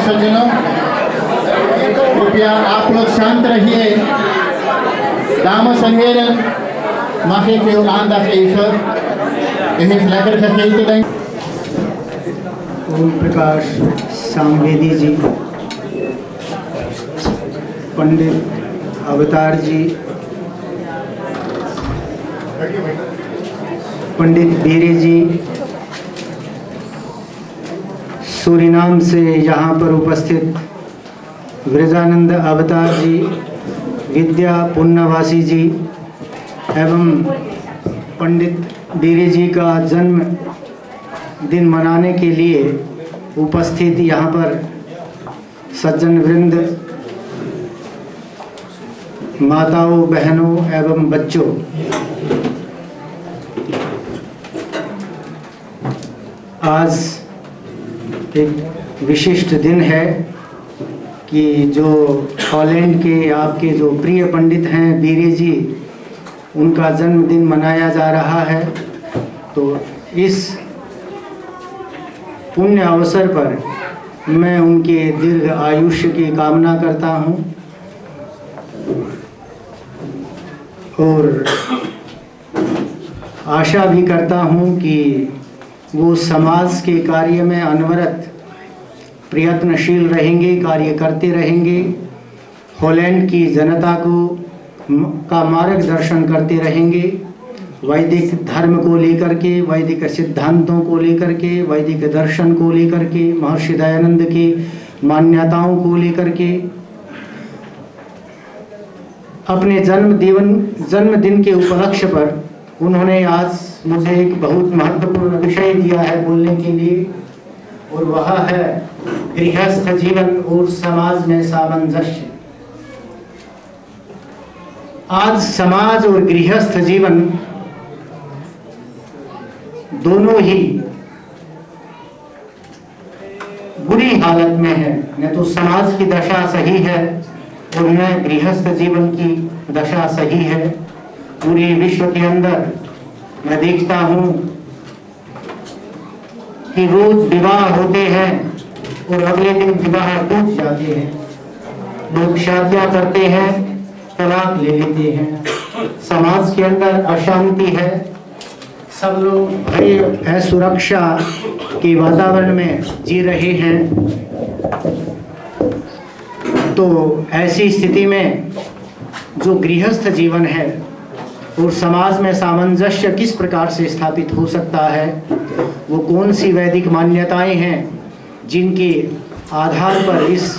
सज्जनों, कृपया आप लोग शांत रहिए। Dames en heren, mag ik uw aandacht even? U heeft lekker gegeten, denk ik. Om Prakash Samvedi जी, पंडित अवतार जी, पंडित बीरे जी, सूरीनाम से यहाँ पर उपस्थित ब्रजानंद अवतार जी, विद्या पुण्यवासी जी एवं पंडित बीरे जी का जन्म दिन मनाने के लिए उपस्थित यहाँ पर सज्जन वृंद, माताओं, बहनों एवं बच्चों, आज एक विशिष्ट दिन है कि जो हॉलैंड के आपके जो प्रिय पंडित हैं बीरे जी, उनका जन्मदिन मनाया जा रहा है। तो इस पुण्य अवसर पर मैं उनके दीर्घ आयुष्य की कामना करता हूं और आशा भी करता हूं कि वो समाज के कार्य में अनवरत प्रयत्नशील रहेंगे, कार्य करते रहेंगे, हॉलैंड की जनता का मार्गदर्शन करते रहेंगे, वैदिक धर्म को लेकर के, वैदिक सिद्धांतों को लेकर के, वैदिक दर्शन को लेकर के, महर्षि दयानंद की मान्यताओं को लेकर के। अपने जन्मदिन के उपलक्ष्य पर उन्होंने आज मुझे एक बहुत महत्वपूर्ण विषय दिया है बोलने के लिए, और वह है गृहस्थ जीवन और समाज में सामंजस्य। आज समाज और गृहस्थ जीवन दोनों ही बुरी हालत में है। न तो समाज की दशा सही है और न गृहस्थ जीवन की दशा सही है। पूरे विश्व के अंदर मैं देखता हूं कि रोज विवाह होते हैं और अगले दिन विवाह टूट जाते हैं। लोग शादियां करते हैं, तलाक ले लेते हैं। समाज के अंदर अशांति है, सब लोग भय असुरक्षा के वातावरण में जी रहे हैं। तो ऐसी स्थिति में जो गृहस्थ जीवन है और समाज में सामंजस्य किस प्रकार से स्थापित हो सकता है, वो कौन सी वैदिक मान्यताएं हैं जिनके आधार पर इस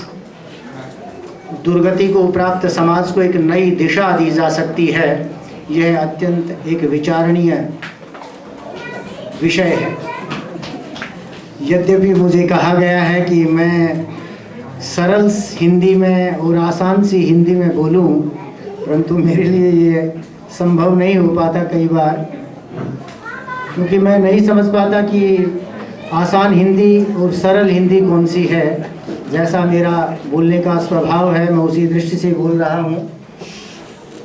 दुर्गति को प्राप्त समाज को एक नई दिशा दी जा सकती है, यह अत्यंत एक विचारणीय विषय है। यद्यपि मुझे कहा गया है कि मैं सरल हिंदी में और आसान सी हिंदी में बोलूं, परंतु मेरे लिए ये संभव नहीं हो पाता कई बार, क्योंकि मैं नहीं समझ पाता कि आसान हिंदी और सरल हिंदी कौन सी है। जैसा मेरा बोलने का स्वभाव है, मैं उसी दृष्टि से बोल रहा हूँ।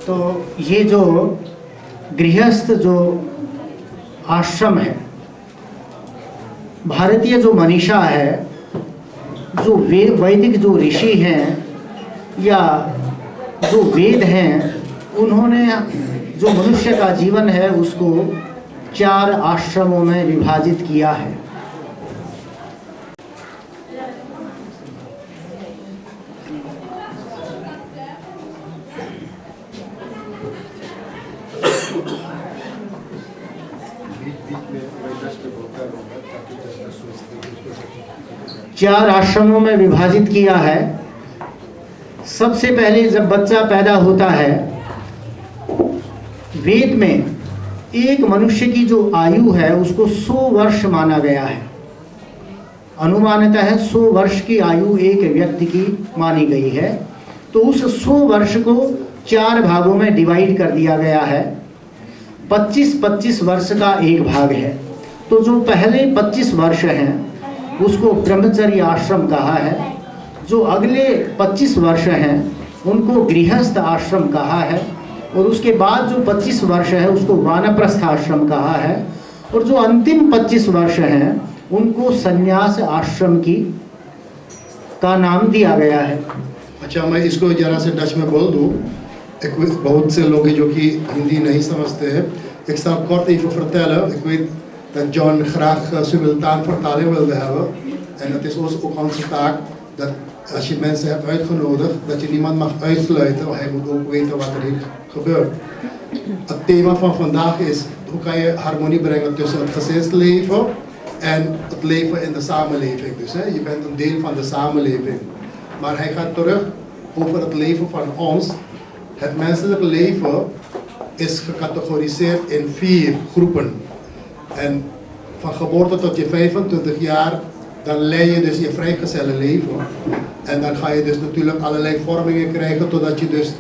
तो ये जो गृहस्थ जो आश्रम है, भारतीय जो मनीषा है, जो वैदिक जो ऋषि हैं या जो वेद हैं, उन्होंने जो मनुष्य का जीवन है उसको 4 आश्रमों में विभाजित किया है। चार आश्रमों में विभाजित किया है। सबसे पहले जब बच्चा पैदा होता है, वेद में एक मनुष्य की जो आयु है उसको 100 वर्ष माना गया है। अनुमानतः है 100 वर्ष की आयु एक व्यक्ति की मानी गई है। तो उस 100 वर्ष को 4 भागों में डिवाइड कर दिया गया है। 25-25 वर्ष का एक भाग है। तो जो पहले 25 वर्ष हैं उसको ब्रह्मचर्य आश्रम कहा है। जो अगले 25 वर्ष हैं उनको गृहस्थ आश्रम कहा है। और उसके बाद जो 25 वर्ष है उसको वानप्रस्थ आश्रम कहा है। और जो अंतिम 25 वर्ष हैं उनको संन्यास आश्रम की का नाम दिया गया है। अच्छा, मैं इसको जरा से डच में बोल दूँ। बहुत से लोग जो कि हिंदी नहीं समझते हैं, ik zal kort even vertellen. Ik weet dat John graag simultaan vertaling wilde hebben. En het is ook onze taak dat als je mensen hebt uitgenodigd, dat je niemand mag uitsluiten, want hij moet ook weten wat er hier gebeurt. Het thema van vandaag is: hoe kan je harmonie brengen tussen het gezinsleven en het leven in de samenleving. Dus je bent een deel van de samenleving. Maar hij gaat terug over het leven van ons. Het menselijk leven is gecategoriseerd in 4 groepen. En van geboorte tot je 25 jaar, dan leid je dus je vrijgezelle leven. En dan ga je dus natuurlijk allerlei vormingen krijgen totdat je dus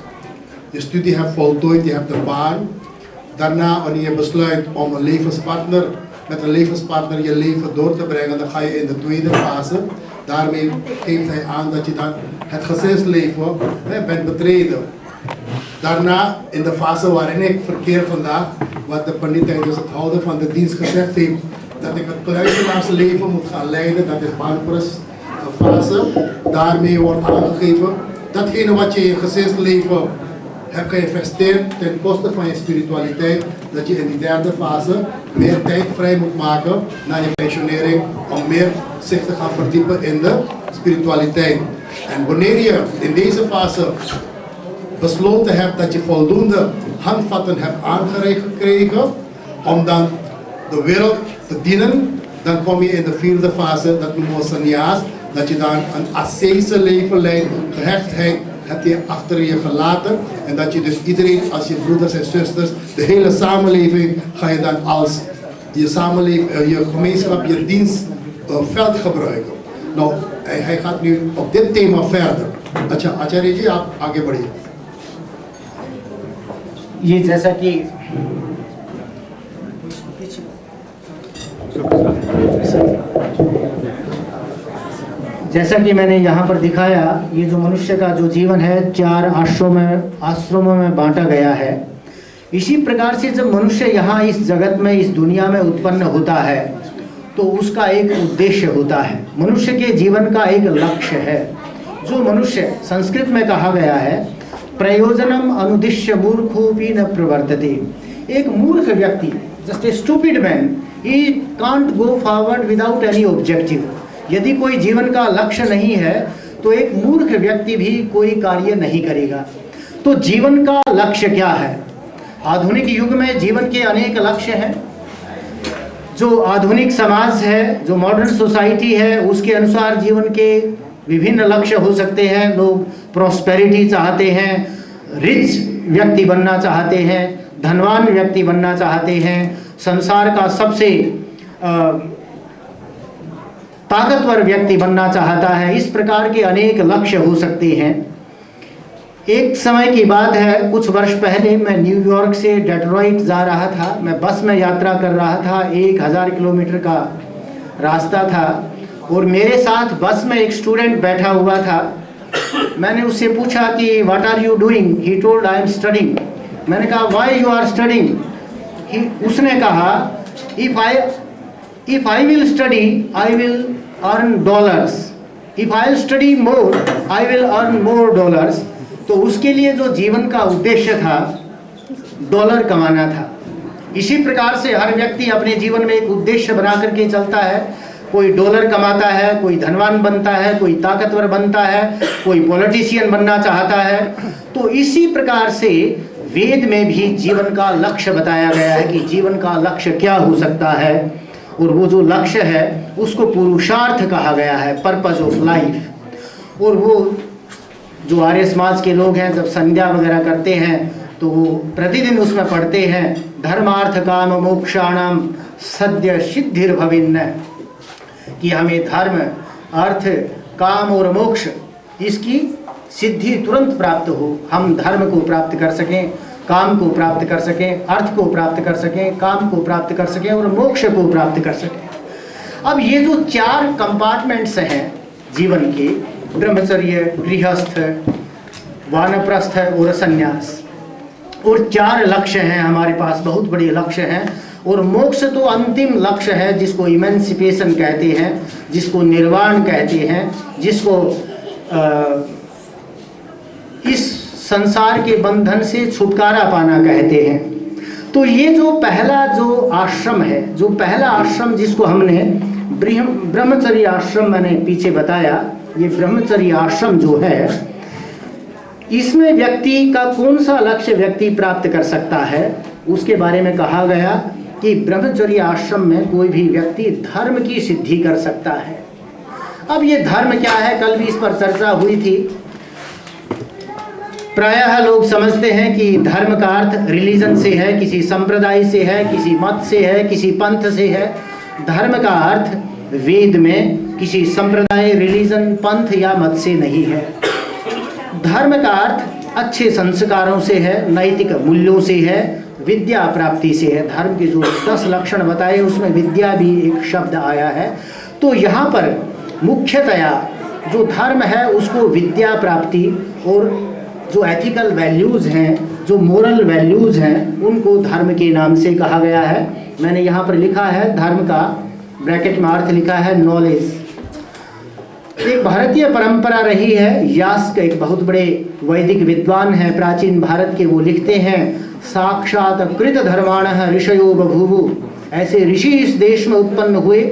je studie hebt voltooid, je hebt een baan. Daarna, wanneer je besluit om met een levenspartner je leven door te brengen, dan ga je in de tweede fase. Daarmee geeft hij aan dat je dan het gezinsleven bent betreden. Daarna, in de fase waarin ik verkeer vandaag, wat de paniek tijdens het houden van de dienst gezegd heeft, dat ik het kluizenaarsleven moet gaan leiden, dat is Banpres fase. Daarmee wordt aangegeven datgene wat je in je gezinsleven hebt geïnvesteerd ten koste van je spiritualiteit, dat je in die derde fase meer tijd vrij moet maken na je pensionering om meer zich te gaan verdiepen in de spiritualiteit. En wanneer je in deze fase besloten hebt dat je voldoende handvatten hebt aangereikt gekregen om dan de wereld te dienen, dan kom je in de 4e fase, dat noemen we sannyas, dat je dan een ascese leven leidt, gehechtheid heb je achter je gelaten en dat je dus iedereen als je broeders en zusters, de hele samenleving ga je dan als je gemeenschap, je dienstveld gebruiken. Nou, hij gaat nu op dit thema verder. Acharya ji, आप आगे बढ़िए। ये जैसा कि मैंने यहाँ पर दिखाया, ये जो मनुष्य का जो जीवन है 4 आश्रमों में बांटा गया है। इसी प्रकार से जब मनुष्य यहाँ इस जगत में, इस दुनिया में उत्पन्न होता है तो उसका एक उद्देश्य होता है, मनुष्य के जीवन का एक लक्ष्य है। जो मनुष्य, संस्कृत में कहा गया है, प्रयोजनम अनुदिश्य मूर्खोपि न प्रवर्तते। एक मूर्ख व्यक्ति, just a stupid man, he can't go forward without any objective. यदि कोई जीवन का लक्ष्य नहीं है तो एक मूर्ख व्यक्ति भी कोई कार्य नहीं करेगा। तो जीवन का लक्ष्य क्या है? आधुनिक युग में जीवन के अनेक लक्ष्य हैं। जो आधुनिक समाज है, जो मॉडर्न सोसाइटी है, उसके अनुसार जीवन के विभिन्न लक्ष्य हो सकते हैं। लोग प्रॉस्पेरिटी चाहते हैं, रिच व्यक्ति बनना चाहते हैं, धनवान व्यक्ति बनना चाहते हैं, संसार का सबसे ताकतवर व्यक्ति बनना चाहता है। इस प्रकार के अनेक लक्ष्य हो सकते हैं। एक समय की बात है, कुछ वर्ष पहले मैं न्यूयॉर्क से डेट्रॉइट जा रहा था। मैं बस में यात्रा कर रहा था, 1000 किलोमीटर का रास्ता था और मेरे साथ बस में एक स्टूडेंट बैठा हुआ था। मैंने उससे पूछा कि what are you doing? He told I am studying. मैंने कहा व्हाई यू आर स्टडिंग? उसने कहा if I will study I will earn dollars, if I will study more I will earn more dollars. तो उसके लिए जो जीवन का उद्देश्य था, डॉलर कमाना था। इसी प्रकार से हर व्यक्ति अपने जीवन में एक उद्देश्य बना करके चलता है। कोई डॉलर कमाता है, कोई धनवान बनता है, कोई ताकतवर बनता है, कोई पॉलिटिशियन बनना चाहता है। तो इसी प्रकार से वेद में भी जीवन का लक्ष्य बताया गया है कि जीवन का लक्ष्य क्या हो सकता है, और वो जो लक्ष्य है उसको पुरुषार्थ कहा गया है, पर्पस ऑफ लाइफ। और वो जो आर्य समाज के लोग हैं, जब संध्या वगैरह करते हैं तो वो प्रतिदिन उसमें पढ़ते हैं, धर्मार्थ काम मोक्षाणाम सद्य सिद्धिर्भविन्न, कि हमें धर्म, अर्थ, काम और मोक्ष इसकी सिद्धि तुरंत प्राप्त हो। हम धर्म को प्राप्त कर सकें, काम को प्राप्त कर सकें, अर्थ को प्राप्त कर सकें, काम को प्राप्त कर सकें और मोक्ष को प्राप्त कर सकें। अब ये जो 4 कंपार्टमेंट्स हैं जीवन के, ब्रह्मचर्य, गृहस्थ, वानप्रस्थ और संन्यास, और 4 लक्ष्य हैं हमारे पास, बहुत बड़े लक्ष्य हैं। और मोक्ष तो अंतिम लक्ष्य है, जिसको इमेंसिपेशन कहते हैं, जिसको निर्वाण कहते हैं, जिसको इस संसार के बंधन से छुटकारा पाना कहते हैं। तो ये जो पहला जो आश्रम है, जो पहला आश्रम जिसको हमने ब्रह्मचर्य आश्रम मैंने पीछे बताया, ये ब्रह्मचर्य आश्रम जो है इसमें व्यक्ति का कौन सा लक्ष्य व्यक्ति प्राप्त कर सकता है, उसके बारे में कहा गया कि ब्रह्मचर्य आश्रम में कोई भी व्यक्ति धर्म की सिद्धि कर सकता है। अब ये धर्म क्या है, कल भी इस पर चर्चा हुई थी। प्रायः लोग समझते हैं कि धर्म का अर्थ रिलीजन से है, किसी संप्रदाय से है, किसी मत से है, किसी पंथ से है। धर्म का अर्थ वेद में किसी संप्रदाय, रिलीजन, पंथ या मत से नहीं है। धर्म का अर्थ अच्छे संस्कारों से है, नैतिक मूल्यों से है, विद्या प्राप्ति से है। धर्म के जो 10 लक्षण बताए उसमें विद्या भी एक शब्द आया है। तो यहाँ पर मुख्यतया जो धर्म है उसको विद्या प्राप्ति और जो एथिकल वैल्यूज़ हैं, जो मोरल वैल्यूज़ हैं, उनको धर्म के नाम से कहा गया है। मैंने यहाँ पर लिखा है धर्म का ब्रैकेट में अर्थ लिखा है नॉलेज। एक भारतीय परंपरा रही है। यास्क एक बहुत बड़े वैदिक विद्वान हैं प्राचीन भारत के, वो लिखते हैं साक्षात कृत धर्माणः ऋषयो बभूवु। ऐसे ऋषि इस देश में उत्पन्न हुए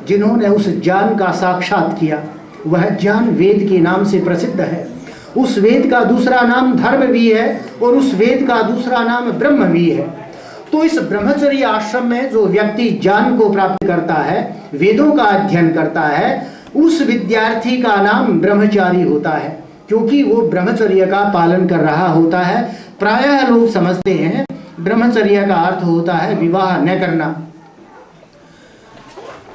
जिन्होंने उस ज्ञान का साक्षात किया। वह ज्ञान वेद के नाम से प्रसिद्ध है। उस वेद का दूसरा नाम धर्म भी है और उस वेद का दूसरा नाम ब्रह्म भी है। तो इस ब्रह्मचर्य आश्रम में जो व्यक्ति ज्ञान को प्राप्त करता है, वेदों का अध्ययन करता है, उस विद्यार्थी का नाम ब्रह्मचारी होता है, क्योंकि वो ब्रह्मचर्य का पालन कर रहा होता है। प्रायः लोग समझते हैं ब्रह्मचर्य का अर्थ होता है विवाह न करना।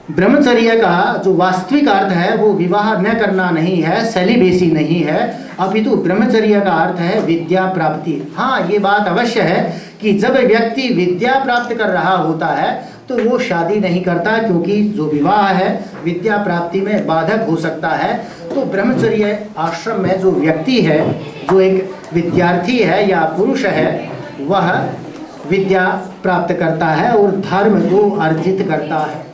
ब्रह्मचर्य का जो वास्तविक अर्थ है वो विवाह न करना नहीं है, सेलिबेसी नहीं है, अपितु ब्रह्मचर्य का अर्थ है विद्या प्राप्ति। हाँ, ये बात अवश्य है कि जब व्यक्ति विद्या प्राप्त कर रहा होता है तो वो शादी नहीं करता, क्योंकि जो विवाह है विद्या प्राप्ति में बाधक हो सकता है। तो ब्रह्मचर्य आश्रम में जो व्यक्ति है, जो एक विद्यार्थी है या पुरुष है, वह विद्या प्राप्त करता है और धर्म को अर्जित करता है।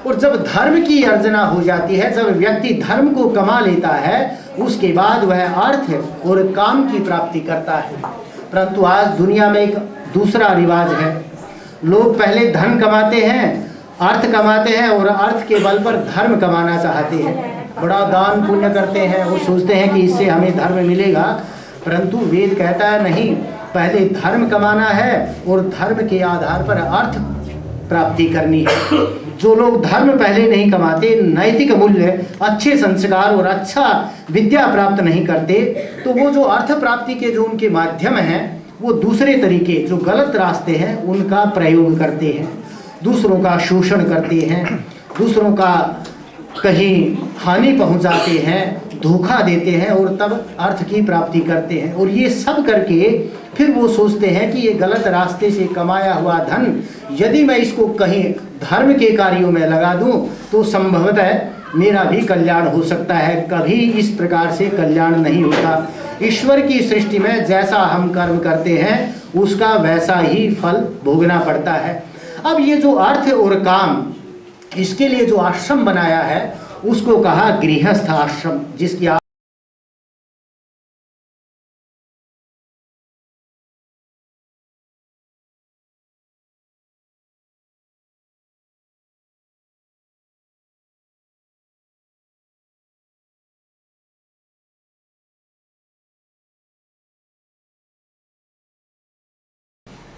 और जब धर्म की अर्जना हो जाती है, जब व्यक्ति धर्म को कमा लेता है, उसके बाद वह अर्थ और काम की प्राप्ति करता है। परंतु आज दुनिया में एक दूसरा रिवाज है। लोग पहले धन कमाते हैं, अर्थ कमाते हैं और अर्थ के बल पर धर्म कमाना चाहते हैं। बड़ा दान पुण्य करते हैं और सोचते हैं कि इससे हमें धर्म मिलेगा। परंतु वेद कहता है नहीं, पहले धर्म कमाना है और धर्म के आधार पर अर्थ प्राप्ति करनी है। जो लोग धर्म पहले नहीं कमाते, नैतिक मूल्य, अच्छे संस्कार और अच्छा विद्या प्राप्त नहीं करते, तो वो जो अर्थ प्राप्ति के जो उनके माध्यम हैं, वो दूसरे तरीके जो गलत रास्ते हैं उनका प्रयोग करते हैं, दूसरों का शोषण करते हैं, दूसरों का कहीं हानि पहुंचाते हैं, धोखा देते हैं और तब अर्थ की प्राप्ति करते हैं। और ये सब करके फिर वो सोचते हैं कि ये गलत रास्ते से कमाया हुआ धन यदि मैं इसको कहीं धर्म के कार्यों में लगा दूं तो संभवतः मेरा भी कल्याण हो सकता है। कभी इस प्रकार से कल्याण नहीं होता। ईश्वर की सृष्टि में जैसा हम कर्म करते हैं उसका वैसा ही फल भोगना पड़ता है। अब ये जो अर्थ और काम, इसके लिए जो आश्रम बनाया है उसको कहा गृहस्थ आश्रम, जिसकी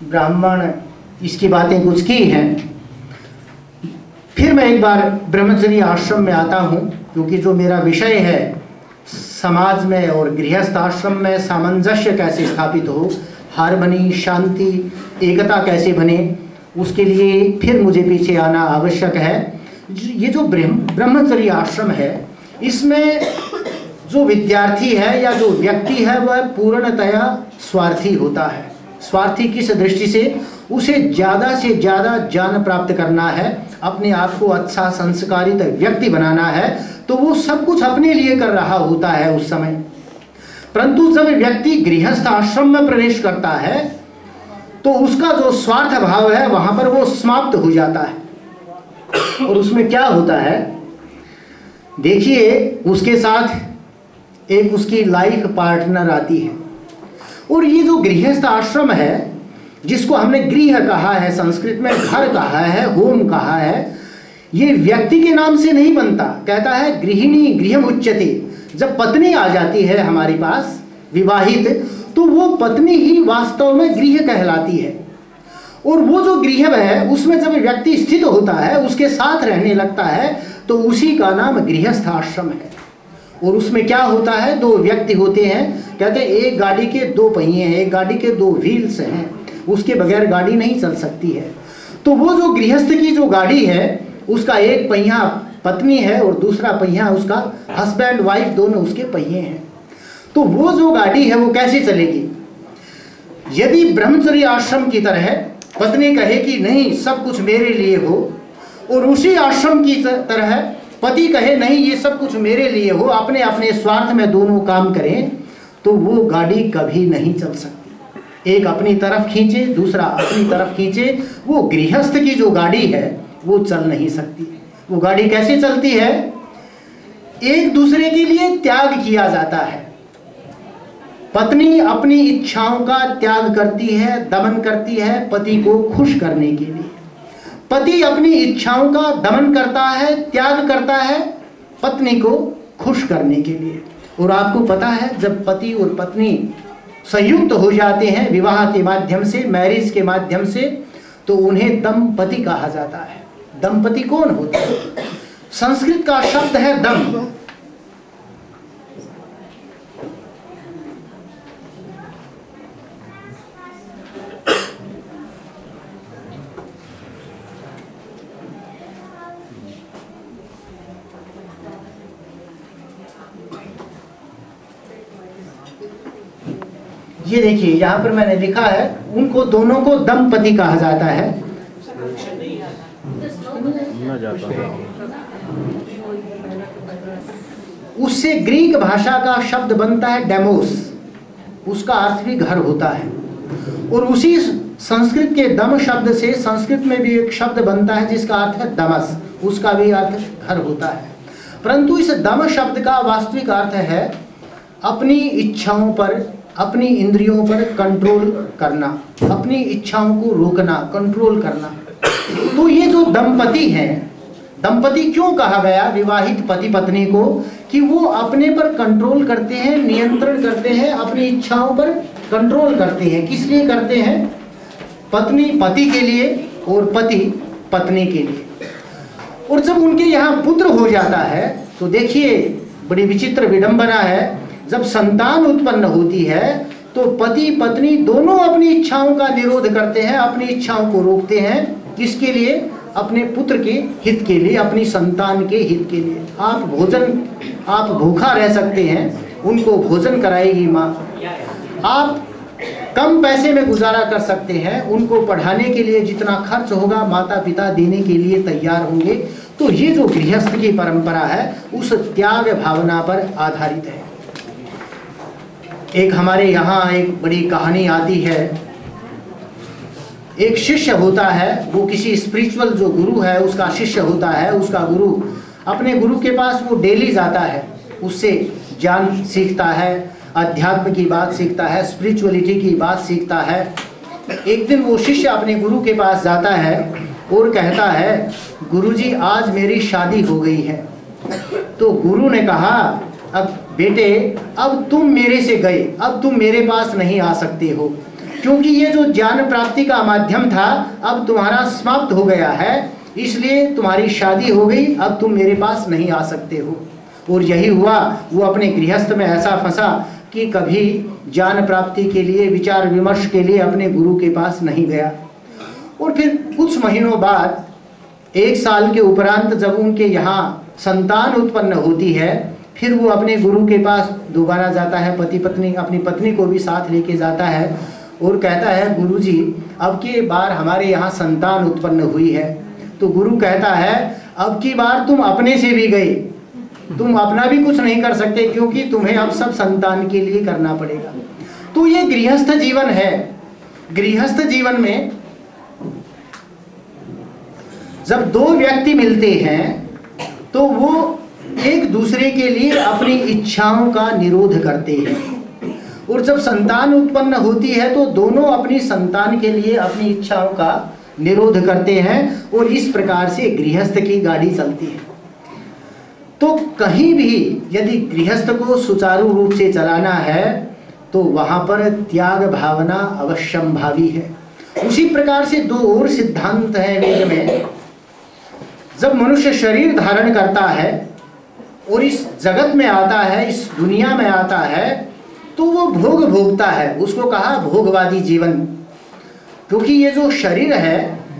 ब्राह्मण इसकी बातें कुछ की हैं। फिर मैं एक बार ब्रह्मचर्य आश्रम में आता हूँ, क्योंकि जो मेरा विषय है समाज में और गृहस्थ आश्रम में सामंजस्य कैसे स्थापित हो, हार्मनी, शांति, एकता कैसे बने, उसके लिए फिर मुझे पीछे आना आवश्यक है। ये जो ब्रह्मचर्य आश्रम है, इसमें जो विद्यार्थी है या जो व्यक्ति है वह पूर्णतया स्वार्थी होता है। स्वार्थी किस दृष्टि से? उसे ज़्यादा से ज़्यादा ज्ञान प्राप्त करना है, अपने आप को अच्छा संस्कारित व्यक्ति बनाना है, तो वो सब कुछ अपने लिए कर रहा होता है उस समय। परंतु जब व्यक्ति गृहस्थ आश्रम में प्रवेश करता है तो उसका जो स्वार्थ भाव है वहाँ पर वो समाप्त हो जाता है। और उसमें क्या होता है, देखिए, उसके साथ एक उसकी लाइफ पार्टनर आती है। और ये जो गृहस्थ आश्रम है, जिसको हमने गृह कहा है, संस्कृत में घर कहा है, होम कहा है, ये व्यक्ति के नाम से नहीं बनता। कहता है गृहिणी गृहम उच्यते। जब पत्नी आ जाती है हमारे पास विवाहित, तो वो पत्नी ही वास्तव में गृह कहलाती है। और वो जो गृह है उसमें जब व्यक्ति स्थित होता है, उसके साथ रहने लगता है, तो उसी का नाम गृहस्थ आश्रम है। और उसमें क्या होता है, दो व्यक्ति होते हैं। कहते हैं एक गाड़ी के दो पहिए हैं, एक गाड़ी के दो व्हील्स हैं, उसके बगैर गाड़ी नहीं चल सकती है। तो वो जो गृहस्थ की जो गाड़ी है, उसका एक पहिया पत्नी है और दूसरा पहिया उसका हस्बैंड वाइफ दोनों उसके पहिए हैं। तो वो जो गाड़ी है वो कैसे चलेगी? यदि ब्रह्मचर्य आश्रम की तरह पत्नी कहे कि नहीं सब कुछ मेरे लिए हो, और उसी आश्रम की तरह पति कहे नहीं ये सब कुछ मेरे लिए हो, अपने अपने स्वार्थ में दोनों काम करें, तो वो गाड़ी कभी नहीं चल सकती। एक अपनी तरफ खींचे, दूसरा अपनी तरफ खींचे, वो गृहस्थ की जो गाड़ी है वो चल नहीं सकती। वो गाड़ी कैसे चलती है? एक दूसरे के लिए त्याग किया जाता है। पत्नी अपनी इच्छाओं का त्याग करती है, दमन करती है पति को खुश करने के लिए। पति अपनी इच्छाओं का दमन करता है, त्याग करता है पत्नी को खुश करने के लिए। और आपको पता है जब पति और पत्नी संयुक्त हो जाते हैं विवाह के माध्यम से, मैरिज के माध्यम से, तो उन्हें दंपति कहा जाता है। दंपति कौन होते हैं? संस्कृत का शब्द है दम। ये देखिए यहाँ पर मैंने लिखा है, उनको दोनों को दंपति कहा जाता है। उससे ग्रीक भाषा का शब्द बनता है डेमोस, उसका अर्थ भी घर होता है। और उसी संस्कृत के दम शब्द से संस्कृत में भी एक शब्द बनता है जिसका अर्थ है दमस, उसका भी अर्थ घर होता है। परंतु इस दम शब्द का वास्तविक अर्थ है अपनी इच्छाओं पर, अपनी इंद्रियों पर कंट्रोल करना, अपनी इच्छाओं को रोकना, कंट्रोल करना। तो ये जो दंपति हैं, दंपति क्यों कहा गया विवाहित पति पत्नी को? कि वो अपने पर कंट्रोल करते हैं, नियंत्रण करते हैं, अपनी इच्छाओं पर कंट्रोल करते हैं। किस लिए करते हैं? पत्नी पति के लिए और पति पत्नी के लिए। और जब उनके यहाँ पुत्र हो जाता है तो देखिए बड़ी विचित्र विडंबना है, जब संतान उत्पन्न होती है तो पति पत्नी दोनों अपनी इच्छाओं का निरोध करते हैं, अपनी इच्छाओं को रोकते हैं। किसके लिए? अपने पुत्र के हित के लिए, अपनी संतान के हित के लिए। आप भूखा रह सकते हैं, उनको भोजन कराएगी माँ। आप कम पैसे में गुजारा कर सकते हैं, उनको पढ़ाने के लिए जितना खर्च होगा माता पिता देने के लिए तैयार होंगे। तो ये जो गृहस्थ की परंपरा है उस त्याग भावना पर आधारित है। एक हमारे यहाँ एक बड़ी कहानी आती है। एक शिष्य होता है, वो किसी स्पिरिचुअल जो गुरु है उसका शिष्य होता है। उसका गुरु, अपने गुरु के पास वो डेली जाता है, उससे ज्ञान सीखता है, अध्यात्म की बात सीखता है, स्पिरिचुअलिटी की बात सीखता है। एक दिन वो शिष्य अपने गुरु के पास जाता है और कहता है, गुरुजी आज मेरी शादी हो गई है। तो गुरु ने कहा, अब बेटे अब तुम मेरे से गए, अब तुम मेरे पास नहीं आ सकते हो, क्योंकि ये जो ज्ञान प्राप्ति का माध्यम था अब तुम्हारा समाप्त हो गया है, इसलिए तुम्हारी शादी हो गई, अब तुम मेरे पास नहीं आ सकते हो। और यही हुआ, वो अपने गृहस्थ में ऐसा फंसा कि कभी ज्ञान प्राप्ति के लिए, विचार विमर्श के लिए अपने गुरु के पास नहीं गया। और फिर कुछ महीनों बाद, 1 साल के उपरांत जब उनके यहाँ संतान उत्पन्न होती है, फिर वो अपने गुरु के पास दोबारा जाता है। पति पत्नी अपनी पत्नी को भी साथ लेके जाता है और कहता है, गुरुजी अब की बार हमारे यहाँ संतान उत्पन्न हुई है। तो गुरु कहता है, अब की बार तुम अपने से भी गए, तुम अपना भी कुछ नहीं कर सकते, क्योंकि तुम्हें अब सब संतान के लिए करना पड़ेगा। तो ये गृहस्थ जीवन है। गृहस्थ जीवन में जब 2 व्यक्ति मिलते हैं तो वो एक दूसरे के लिए अपनी इच्छाओं का निरोध करते हैं। और जब संतान उत्पन्न होती है तो दोनों अपनी संतान के लिए अपनी इच्छाओं का निरोध करते हैं और इस प्रकार से गृहस्थ की गाड़ी चलती है। तो कहीं भी यदि गृहस्थ को सुचारू रूप से चलाना है तो वहां पर त्याग भावना अवश्यंभावी है। उसी प्रकार से दो और सिद्धांत हैं वेद में। जब मनुष्य शरीर धारण करता है और इस जगत में आता है, इस दुनिया में आता है, तो वो भोग भोगता है। उसको कहा भोगवादी जीवन, क्योंकि ये जो शरीर है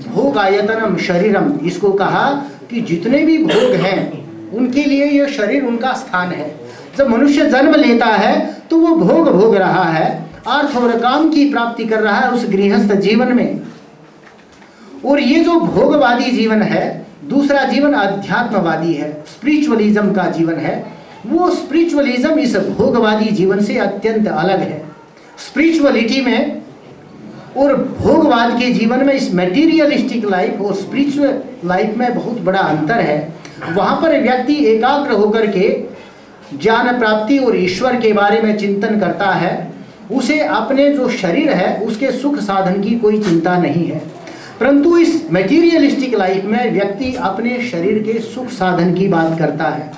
भोग आयतनम शरीरम, इसको कहा कि जितने भी भोग हैं उनके लिए यह शरीर उनका स्थान है। जब मनुष्य जन्म लेता है तो वो भोग भोग रहा है, अर्थ और काम की प्राप्ति कर रहा है उस गृहस्थ जीवन में। और ये जो भोगवादी जीवन है, दूसरा जीवन अध्यात्मवादी है, स्पिरिचुअलिज्म का जीवन है। वो स्पिरिचुअलिज्म इस भोगवादी जीवन से अत्यंत अलग है। स्पिरिचुअलिटी में और भोगवाद के जीवन में, इस मटेरियलिस्टिक लाइफ और स्पिरिचुअल लाइफ में बहुत बड़ा अंतर है। वहाँ पर व्यक्ति एकाग्र होकर के ज्ञान प्राप्ति और ईश्वर के बारे में चिंतन करता है। उसे अपने जो शरीर है उसके सुख साधन की कोई चिंता नहीं है। परंतु इस मटेरियलिस्टिक लाइफ में व्यक्ति अपने शरीर के सुख साधन की बात करता है।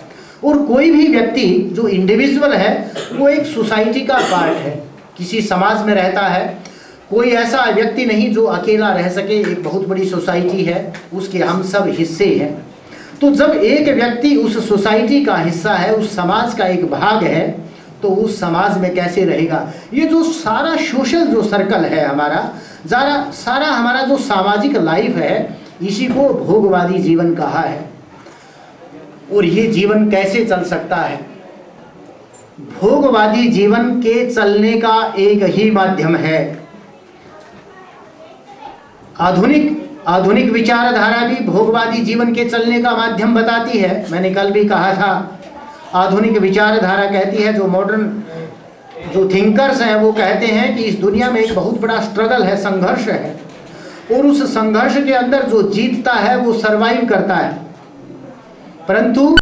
और कोई भी व्यक्ति जो इंडिविजुअल है वो एक सोसाइटी का पार्ट है, किसी समाज में रहता है। कोई ऐसा व्यक्ति नहीं जो अकेला रह सके, एक बहुत बड़ी सोसाइटी है, उसके हम सब हिस्से हैं। तो जब एक व्यक्ति उस सोसाइटी का हिस्सा है, उस समाज का एक भाग है, तो उस समाज में कैसे रहेगा। ये जो सारा सोशल जो सर्कल है हमारा, सारा हमारा जो सामाजिक लाइफ है, इसी को भोगवादी जीवन कहा है। और ये जीवन कैसे चल सकता है। भोगवादी जीवन के चलने का एक ही माध्यम है। आधुनिक विचारधारा भी भोगवादी जीवन के चलने का माध्यम बताती है। मैंने कल भी कहा था, आधुनिक विचारधारा कहती है, जो मॉडर्न जो थिंकर्स हैं वो कहते हैं कि इस दुनिया में एक बहुत बड़ा स्ट्रगल है, संघर्ष है, और उस संघर्ष के अंदर जो जीतता है वो सरवाइव करता है। परंतु